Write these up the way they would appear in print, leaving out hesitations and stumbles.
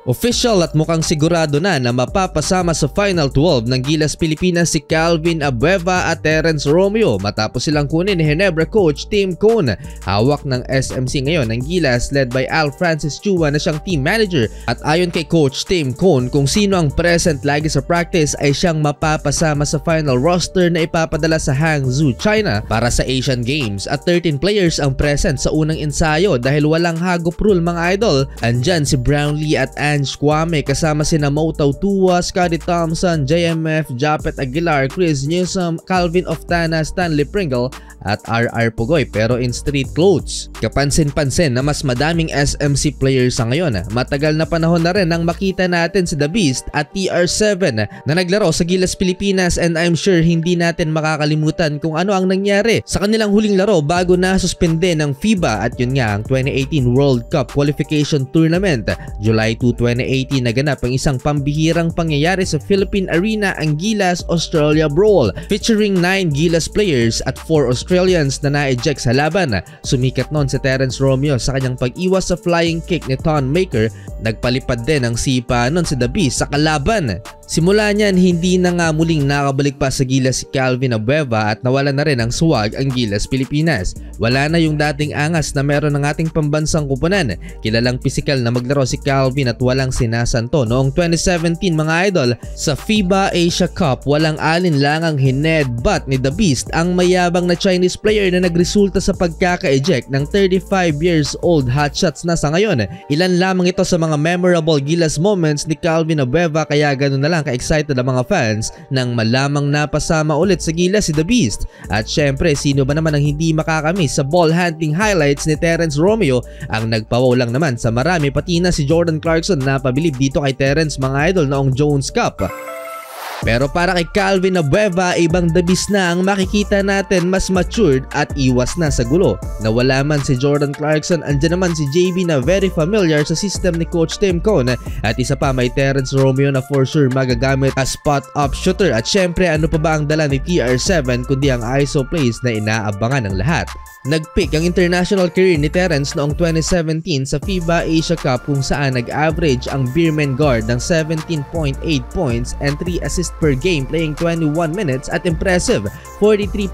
Official at mukhang sigurado na mapapasama sa Final 12 ng Gilas Pilipinas si Calvin Abueva at Terence Romeo matapos silang kunin ni Ginebra coach Tim Cone. Hawak ng SMC ngayon ng Gilas led by Al Francis Chua na siyang team manager, at ayon kay coach Tim Cone, kung sino ang present lagi sa practice ay siyang mapapasama sa final roster na ipapadala sa Hangzhou, China para sa Asian Games, at 13 players ang present sa unang ensayo dahil walang hagop rule mga idol. Andyan si Brownlee at Ange Kwame kasama sina Mo Tautua, Scotty Thompson, JMF, Japet Aguilar, Chris Newsom, Calvin Oftana, Stanley Pringle at RR Pugoy pero in street clothes. Kapansin-pansin na mas madaming SMC players sa ngayon. Matagal na panahon na rin nang makita natin si The Beast at TR7 na naglaro sa Gilas Pilipinas, and I'm sure hindi natin makakalimutan kung ano ang nangyari sa kanilang huling laro bago na suspende ng FIBA, at yun nga ang 2018 World Cup Qualification Tournament. July 2, 2018 naganap ang isang pambihirang pangyayari sa Philippine Arena, ang Gilas Australia Brawl, featuring 9 Gilas players at 4 Australians na na-eject sa laban. Sumikat noon si Terence Romeo sa kanyang pag-iwas sa flying kick ni Ton Maker. Nagpalipad din ang sipa noon si The Beast sa kalaban. Simula niyan, hindi na nga muling nakabalik pa sa Gilas si Calvin Abueva at nawala na rin ang swag ang Gilas Pilipinas. Wala na yung dating angas na meron ng ating pambansang kupunan. Kilalang pisikal na maglaro si Calvin at walang sinasanto. Noong 2017 mga idol, sa FIBA Asia Cup, walang alinlangang hinedbat ni The Beast ang mayabang na Chinese player na nagresulta sa pagkaka-eject ng 35 years old hotshots na sa ngayon. Ilan lamang ito sa mga memorable Gilas moments ni Calvin Abueva, kaya ganun na lang ka-excited ang mga fans nang malamang napasama ulit sa Gilas si The Beast. At syempre, sino ba naman ang hindi makakamiss sa ball handling highlights ni Terence Romeo? Ang nagpawaw lang naman sa marami, pati na si Jordan Clarkson na pabilib dito kay Terence mga idol noong Jones Cup. Pero para kay Calvin Abueva, ibang The Beast na ang makikita natin, mas matured at iwas na sa gulo. Nawala man si Jordan Clarkson, andyan naman si JB na very familiar sa system ni Coach Tim Cone, at isa pa may Terence Romeo na for sure magagamit as spot-up shooter. At syempre, ano pa ba ang dala ni TR7 kundi ang ISO plays na inaabangan ng lahat. Nag-peak ang international career ni Terence noong 2017 sa FIBA Asia Cup, kung saan nag-average ang Beerman guard ng 17.8 points and 3 assists per game playing 21 minutes at impressive 43%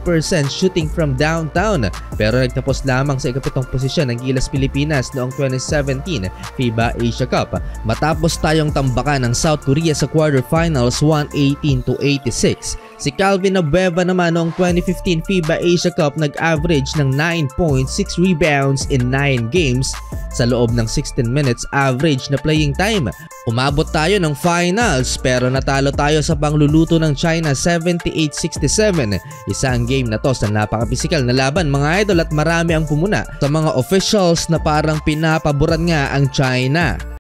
shooting from downtown. Pero nagtapos lamang sa ikapitong posisyon ng Gilas Pilipinas noong 2017 FIBA Asia Cup matapos tayong tambakan ng South Korea sa quarterfinals 118-86. Si Calvin Abueva naman noong 2015 FIBA Asia Cup nag-average ng 9.6 rebounds in 9 games sa loob ng 16 minutes average na playing time. Umabot tayo ng finals pero natalo tayo sa pangluluto ng China 78-67. Isa ang game na to sa napaka-pisikal na laban mga idol, at marami ang pumuna sa mga officials na parang pinapaboran nga ang China.